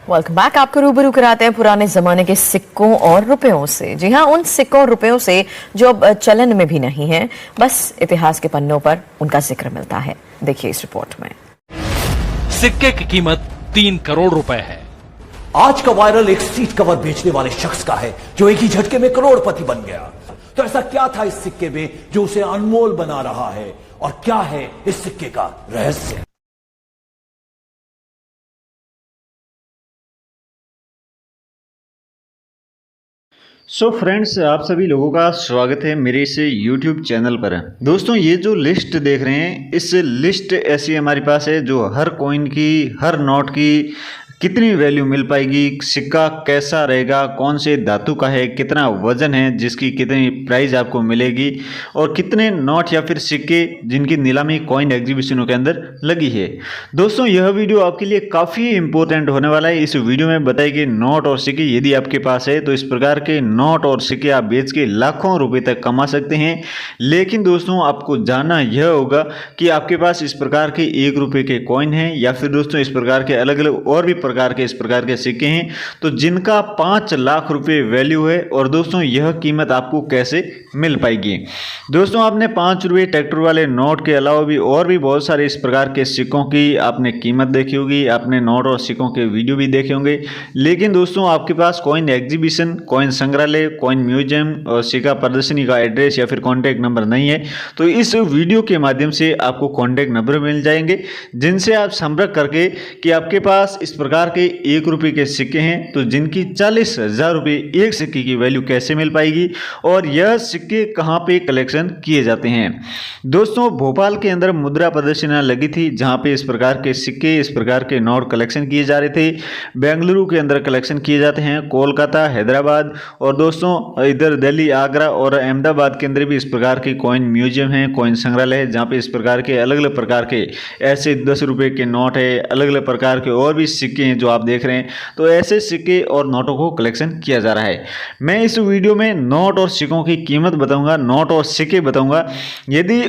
Welcome back. आपको रूबरू कराते हैं पुराने जमाने के सिक्कों और रुपयों से। जी हाँ, उन सिक्कों और रुपयों से जो अब चलन में भी नहीं है, बस इतिहास के पन्नों पर उनका जिक्र मिलता है। देखिए इस रिपोर्ट में। सिक्के की कीमत 3 करोड़ रुपए है। आज का वायरल एक सीट कवर बेचने वाले शख्स का है जो एक ही झटके में करोड़पति बन गया। तो ऐसा क्या था इस सिक्के में जो उसे अनमोल बना रहा है, और क्या है इस सिक्के का रहस्य? सो फ्रेंड्स, आप सभी लोगों का स्वागत है मेरे इस यूट्यूब चैनल पर। दोस्तों, ये जो लिस्ट देख रहे हैं, इस लिस्ट ऐसी हमारे पास है जो हर कॉइन की, हर नोट की कितनी वैल्यू मिल पाएगी, सिक्का कैसा रहेगा, कौन से धातु का है, कितना वजन है, जिसकी कितनी प्राइस आपको मिलेगी, और कितने नोट या फिर सिक्के जिनकी नीलामी कॉइन एग्जीबिशनों के अंदर लगी है। दोस्तों, यह वीडियो आपके लिए काफ़ी इंपॉर्टेंट होने वाला है। इस वीडियो में बताई गई नोट और सिक्के यदि आपके पास है तो इस प्रकार के नोट और सिक्के आप बेच के लाखों रुपए तक कमा सकते हैं। लेकिन दोस्तों, आपको जानना यह होगा कि आपके पास इस प्रकार के 1 रुपये के कॉइन हैं या फिर दोस्तों इस प्रकार के अलग अलग और भी इस प्रकार के सिक्के हैं तो जिनका 5 लाख रुपए वैल्यू है। और दोस्तों, यह कीमत आपको कैसे मिल पाएगी? दोस्तों, आपने 5 रुपये ट्रैक्टर वाले नोट के अलावा भी और भी बहुत सारे इस प्रकार के सिक्कों की आपने कीमत देखी होगी, आपने नोट और सिक्कों के वीडियो भी देखे होंगे। लेकिन दोस्तों, आपके पास कॉइन एग्जीबिशन, कॉइन संग्रहालय, कॉइन म्यूजियम और सिक्का प्रदर्शनी का एड्रेस या फिर कॉन्टैक्ट नंबर नहीं है, तो इस वीडियो के माध्यम से आपको कॉन्टैक्ट नंबर मिल जाएंगे जिनसे आप संपर्क करके कि आपके पास इस प्रकार के 1 रुपये के सिक्के हैं तो जिनकी 40,000 रुपये एक सिक्के की वैल्यू कैसे मिल पाएगी, और यह सिक्के कहां पे कलेक्शन किए जाते हैं। दोस्तों, भोपाल के अंदर मुद्रा प्रदर्शनी लगी थी जहां पे इस प्रकार के सिक्के, इस प्रकार के नोट कलेक्शन किए जा रहे थे। बेंगलुरु के अंदर कलेक्शन किए जाते हैं, कोलकाता, हैदराबाद, और दोस्तों इधर दिल्ली, आगरा और अहमदाबाद के अंदर भी इस प्रकार के कॉइन म्यूजियम है, कॉइन संग्रहालय है जहाँ पे इस प्रकार के अलग अलग प्रकार के ऐसे 10 रुपये के नोट है, अलग अलग प्रकार के और भी सिक्के हैं जो आप देख रहे हैं। तो ऐसे सिक्के और नोटों को कलेक्शन किया जा रहा है। मैं इस वीडियो में नोट और सिक्कों की कीमत बताऊंगा, नोट और सिक्के बताऊंगा। यदि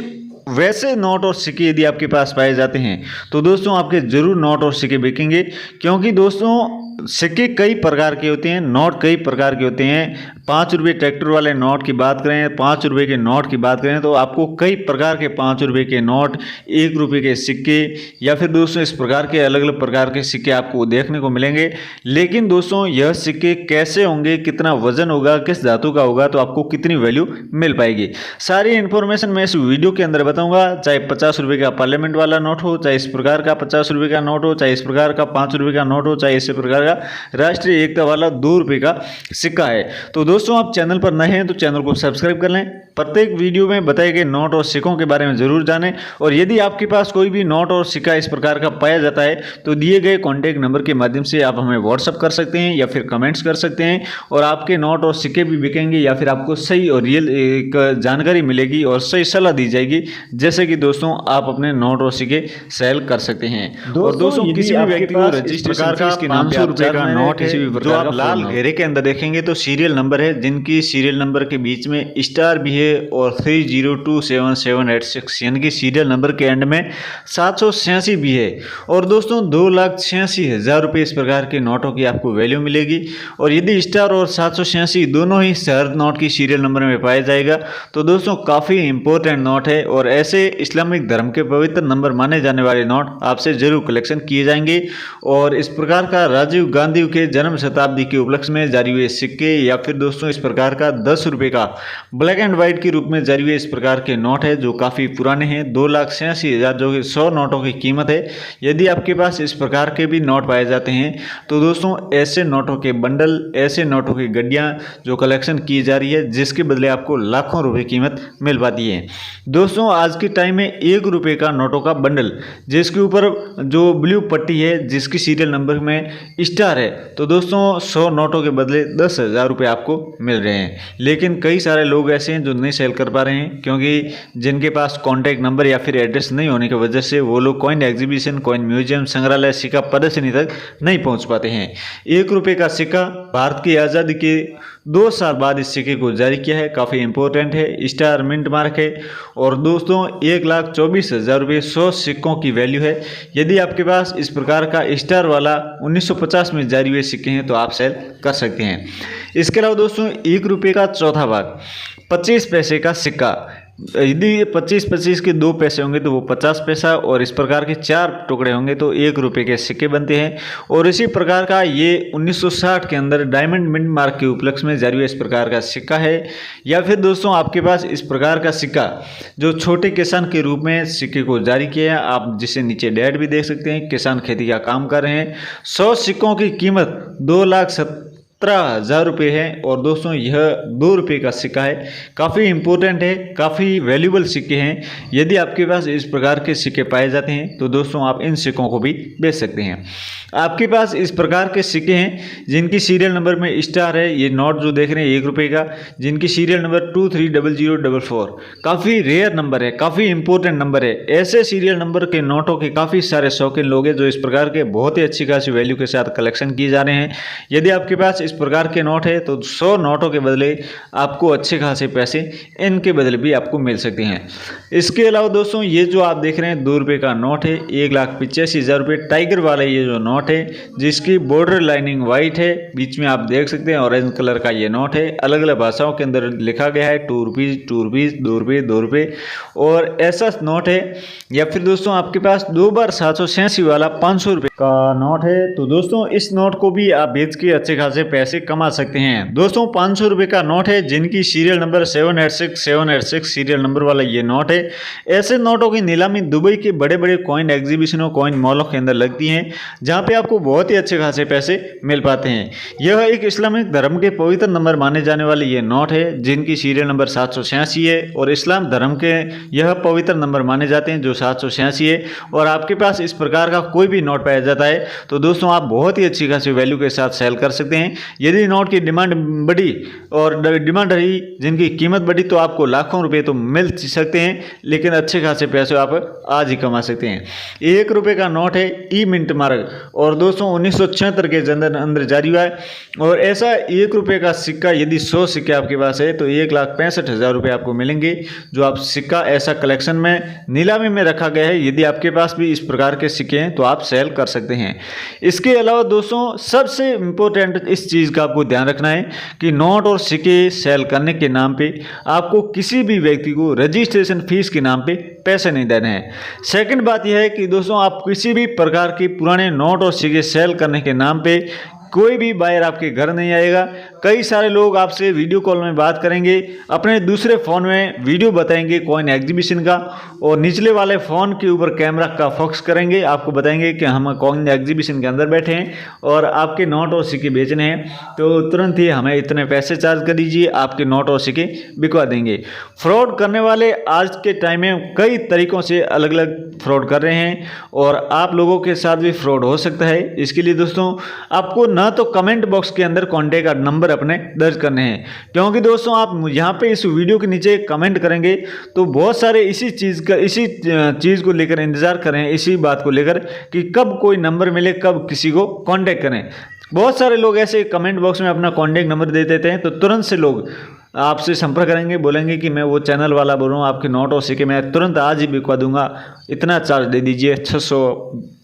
वैसे नोट और सिक्के यदि आपके पास पाए जाते हैं तो दोस्तों आपके जरूर नोट और सिक्के बिकेंगे, क्योंकि दोस्तों सिक्के कई प्रकार के होते हैं, नोट कई प्रकार के होते हैं। 5 रुपये ट्रैक्टर वाले नोट की बात करें, 5 रुपये के नोट की बात करें तो आपको कई प्रकार के 5 रुपये के नोट, 1 रुपये के सिक्के या फिर दोस्तों इस प्रकार के अलग अलग प्रकार के सिक्के आपको देखने को मिलेंगे। लेकिन दोस्तों, यह सिक्के कैसे होंगे, कितना वजन होगा, किस धातु का होगा, तो आपको कितनी वैल्यू मिल पाएगी, सारी इंफॉर्मेशन मैं इस वीडियो के अंदर बताऊंगा। चाहे 50 रुपये का पार्लियामेंट वाला नोट हो, चाहे इस प्रकार का 50 रुपये का नोट हो, चाहे इस प्रकार का 5 रुपये का नोट हो, चाहे इस प्रकार राष्ट्रीय एकता वाला 2 रुपये का सिक्का है। तो दोस्तों, आप चैनल पर नए हैं तो चैनल को सब्सक्राइब कर लें। प्रत्येक वीडियो में बताए गए नोट और सिक्कों के बारे में जरूर जानें। और यदि आपके पास कोई भी नोट और सिक्का इस प्रकार का पाया जाता है तो दिए गए कॉन्टैक्ट नंबर के माध्यम से आप हमें व्हाट्सअप कर सकते हैं या फिर कमेंट्स कर सकते हैं, और आपके नोट और सिक्के भी बिकेंगे या फिर आपको सही और रियल एक जानकारी मिलेगी और सही सलाह दी जाएगी, जैसे कि दोस्तों आप अपने नोट और सिक्के सेल कर सकते हैं। और दोस्तों, किसी भी व्यक्ति को रजिस्ट्रेशन फीस के नाम पे 500 रुपये का नोट किसी भी प्रकार का लाल घेरे के अंदर देखेंगे तो सीरियल नंबर है, जिनकी सीरियल नंबर के बीच में स्टार भी है और 302778 यानी कि सीरियल नंबर के एंड में 786 भी है। और दोस्तों 2,86,000 रुपये इस प्रकार के नोटों की आपको वैल्यू मिलेगी। और यदि स्टार और 786 दोनों ही शहर नोट की सीरियल नंबर में पाया जाएगा तो दोस्तों काफ़ी इंपॉर्टेंट नोट है, और ऐसे इस्लामिक धर्म के पवित्र नंबर माने जाने वाले नोट आपसे जरूर कलेक्शन किए जाएंगे। और इस प्रकार का राजीव गांधी के जन्म शताब्दी के उपलक्ष्य में जारी हुए सिक्के या फिर दोस्तों इस प्रकार का 10 रुपये का ब्लैक एंड व्हाइट के रूप में जारी हुए इस प्रकार के नोट है जो काफ़ी पुराने हैं, 2,86,000 जो कि 100 नोटों की कीमत है। यदि आपके पास इस प्रकार के भी नोट पाए जाते हैं तो दोस्तों ऐसे नोटों के बंडल, ऐसे नोटों की गड्डियाँ जो कलेक्शन की जा रही है, जिसके बदले आपको लाखों रुपये कीमत मिल पाती है। दोस्तों, आज के टाइम में 1 रुपये का नोटों का बंडल जिसके ऊपर जो ब्लू पट्टी है, जिसकी सीरियल नंबर में स्टार है, तो दोस्तों 100 नोटों के बदले 10,000 रुपये आपको मिल रहे हैं। लेकिन कई सारे लोग ऐसे हैं जो नहीं सेल कर पा रहे हैं, क्योंकि जिनके पास कॉन्टैक्ट नंबर या फिर एड्रेस नहीं होने की वजह से वो लोग कॉइन एग्जीबिशन, कॉइन म्यूजियम, संग्रहालय, सिक्का प्रदर्शनी तक नहीं पहुंच पाते हैं। 1 रुपये का सिक्का भारत की आज़ादी के 2 साल बाद इस सिक्के को जारी किया है, काफ़ी इंपॉर्टेंट है, स्टार मिंट मार्क है। और दोस्तों 1,24,000 रुपये 100 सिक्कों की वैल्यू है। यदि आपके पास इस प्रकार का स्टार वाला 1950 50 में जारी हुए सिक्के हैं तो आप सेल कर सकते हैं। इसके अलावा दोस्तों 1 रुपये का चौथा भाग 25 पैसे का सिक्का, यदि 25-25 के 2 पैसे होंगे तो वो 50 पैसा, और इस प्रकार के 4 टुकड़े होंगे तो 1 रुपये के सिक्के बनते हैं। और इसी प्रकार का ये 1960 के अंदर डायमंड मिंट मार्क के उपलक्ष्य में जारी हुआ इस प्रकार का सिक्का है। या फिर दोस्तों आपके पास इस प्रकार का सिक्का जो छोटे किसान के रूप में सिक्के को जारी किया है, आप जिसे नीचे डेट भी देख सकते हैं, किसान खेती का काम कर रहे हैं। 100 सिक्कों की कीमत 2,17,000 रुपये है। और दोस्तों यह 2 रुपये का सिक्का है, काफ़ी इंपॉर्टेंट है, काफ़ी वैल्यूबल सिक्के हैं। यदि आपके पास इस प्रकार के सिक्के पाए जाते हैं तो दोस्तों आप इन सिक्कों को भी बेच सकते हैं। आपके पास इस प्रकार के सिक्के हैं जिनकी सीरियल नंबर में स्टार है, ये नोट जो देख रहे हैं 1 रुपये का, जिनकी सीरियल नंबर 230044, काफ़ी रेयर नंबर है, काफ़ी इंपॉर्टेंट नंबर है। ऐसे सीरियल नंबर के नोटों के काफ़ी सारे शौकीन लोग हैं जो इस प्रकार के बहुत ही अच्छी खासी वैल्यू के साथ कलेक्शन किए जा रहे हैं। यदि आपके पास इस प्रकार के नोट है तो 100 नोटों के बदले आपको अच्छे खासे पैसे इनके बदले भी आपको मिल सकते हैं। इसके अलावा दोस्तों ये जो आप देख रहे हैं 2 रुपये का नोट है, 1,85,000 रुपये, टाइगर वाला ये जो नोट है जिसकी बॉर्डर लाइनिंग वाइट है, बीच में आप देख सकते हैं ऑरेंज कलर का ये नोट है। अलग अलग भाषाओं के अंदर लिखा गया है 2 रुपीज़ 2 रुपीज़ 2 रुपये 2 रुपये, और ऐसा नोट है। या फिर दोस्तों आपके पास 2 बार 786 वाला 500 रुपये का नोट है, तो दोस्तों इस नोट को भी आप बेच के अच्छे खासे पैसे कमा सकते हैं। दोस्तों 500 रुपये का नोट है जिनकी सीरियल नंबर 786 सीरियल नंबर वाला ये नोट है। ऐसे नोटों की नीलामी दुबई के बड़े बड़े कॉइन एग्जीबिशनों, कॉइन मॉलों के अंदर लगती हैं, जहां पे आपको बहुत ही अच्छे खासे पैसे मिल पाते हैं। यह एक इस्लामिक धर्म के पवित्र नंबर माने जाने वाले ये नोट है जिनकी सीरियल नंबर 786 है, और इस्लाम धर्म के यह पवित्र नंबर माने जाते हैं जो 786 है। और आपके पास इस प्रकार का कोई भी नोट पाया जाता है तो दोस्तों आप बहुत ही अच्छी खासी वैल्यू के साथ सेल कर सकते हैं। यदि नोट की डिमांड बढ़ी और डिमांड रही, जिनकी कीमत बढ़ी, तो आपको लाखों रुपए तो मिल सकते हैं, लेकिन अच्छे खासे पैसे आप आज ही कमा सकते हैं। 1 रुपये का नोट है ई मिंट मार्क, और दोस्तों 1976 के अंदर जारी हुआ है। और ऐसा 1 रुपये का सिक्का यदि 100 सिक्के आपके पास है तो 1,65,000 रुपये आपको मिलेंगे, जो आप सिक्का ऐसा कलेक्शन में नीलामी में रखा गया है। यदि आपके पास भी इस प्रकार के सिक्के हैं तो आप सेल कर सकते हैं। इसके अलावा दोस्तों सबसे इम्पोर्टेंट इस चीज़ का आपको ध्यान रखना है कि नोट और सिक्के सेल करने के नाम पे आपको किसी भी व्यक्ति को रजिस्ट्रेशन फीस के नाम पे पैसे नहीं देने हैं। सेकंड बात यह है कि दोस्तों आप किसी भी प्रकार के पुराने नोट और सिक्के सेल करने के नाम पे कोई भी बायर आपके घर नहीं आएगा। कई सारे लोग आपसे वीडियो कॉल में बात करेंगे, अपने दूसरे फ़ोन में वीडियो बताएंगे कॉइन एग्जीबिशन का, और निचले वाले फ़ोन के ऊपर कैमरा का फोकस करेंगे, आपको बताएंगे कि हम कॉइन एग्जीबिशन के अंदर बैठे हैं और आपके नोट और सिक्के बेचने हैं, तो तुरंत ही हमें इतने पैसे चार्ज कर दीजिए, आपके नोट और सिक्के बिकवा देंगे। फ्रॉड करने वाले आज के टाइम में कई तरीक़ों से अलग अलग फ्रॉड कर रहे हैं, और आप लोगों के साथ भी फ्रॉड हो सकता है। इसके लिए दोस्तों आपको ना तो कमेंट बॉक्स के अंदर कॉन्टैक्ट नंबर अपने दर्ज करने हैं, क्योंकि दोस्तों आप यहाँ पे इस वीडियो के नीचे कमेंट करेंगे तो बहुत सारे इसी चीज़ को लेकर इंतज़ार करें, इसी बात को लेकर कि कब कोई नंबर मिले, कब किसी को कॉन्टैक्ट करें। बहुत सारे लोग ऐसे कमेंट बॉक्स में अपना कॉन्टैक्ट नंबर दे देते हैं, तो तुरंत से लोग आपसे संपर्क करेंगे, बोलेंगे कि मैं वो चैनल वाला बोल रहा हूँ, आपके नोट और सिक्के मैं तुरंत आज ही बिकवा दूंगा, इतना चार्ज दे दीजिए, 600,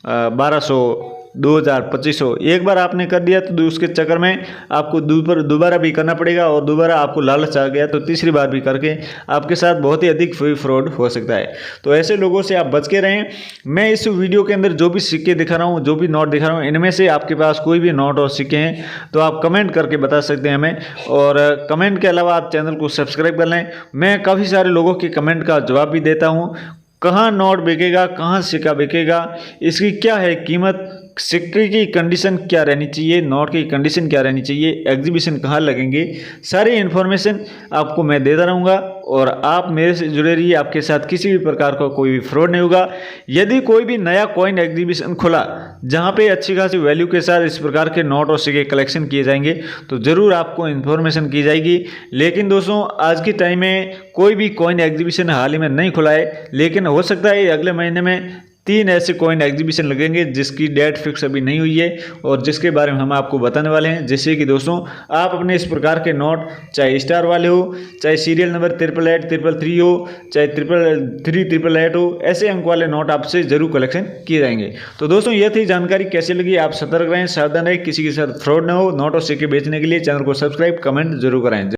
1200, 2000, 2500। एक बार आपने कर दिया तो उसके चक्कर में आपको दोबारा भी करना पड़ेगा, और दोबारा आपको लालच आ गया तो तीसरी बार भी करके आपके साथ बहुत ही अधिक फ्रॉड हो सकता है। तो ऐसे लोगों से आप बच के रहें। मैं इस वीडियो के अंदर जो भी सिक्के दिखा रहा हूँ, जो भी नोट दिखा रहा हूँ, इनमें से आपके पास कोई भी नोट और सिक्के हैं तो आप कमेंट करके बता सकते हैं हमें, और कमेंट के अलावा आप चैनल को सब्सक्राइब कर लें। मैं काफ़ी सारे लोगों के कमेंट का जवाब भी देता हूँ, कहाँ नोट बिकेगा, कहाँ सिक्का बिकेगा, इसकी क्या है कीमत, सिक्के की कंडीशन क्या रहनी चाहिए, नोट की कंडीशन क्या रहनी चाहिए, एग्जीबिशन कहाँ लगेंगे, सारी इन्फॉर्मेशन आपको मैं देता रहूँगा, और आप मेरे से जुड़े रहिए। आपके साथ किसी भी प्रकार का कोई भी फ्रॉड नहीं होगा। यदि कोई भी नया कॉइन एग्जीबिशन खुला जहाँ पे अच्छी खासी वैल्यू के साथ इस प्रकार के नोट और सिक्के कलेक्शन किए जाएंगे तो ज़रूर आपको इन्फॉर्मेशन की जाएगी। लेकिन दोस्तों आज के टाइम में कोई भी कॉइन एग्जीबिशन हाल ही में नहीं खुला है, लेकिन हो सकता है अगले महीने में 3 ऐसे कॉइन एग्जीबिशन लगेंगे जिसकी डेट फिक्स अभी नहीं हुई है और जिसके बारे में हम आपको बताने वाले हैं। जैसे कि दोस्तों आप अपने इस प्रकार के नोट, चाहे स्टार वाले हो, चाहे सीरियल नंबर 888-333 हो, चाहे 333-888 हो, ऐसे अंक वाले नोट आपसे जरूर कलेक्शन किए जाएंगे। तो दोस्तों ये थी जानकारी, कैसी लगी आप सतर्क रहें, सावधान रहें, किसी के साथ फ्रॉड ना हो। नोट और सिक्के बेचने के लिए चैनल को सब्सक्राइब, कमेंट जरूर कराएं।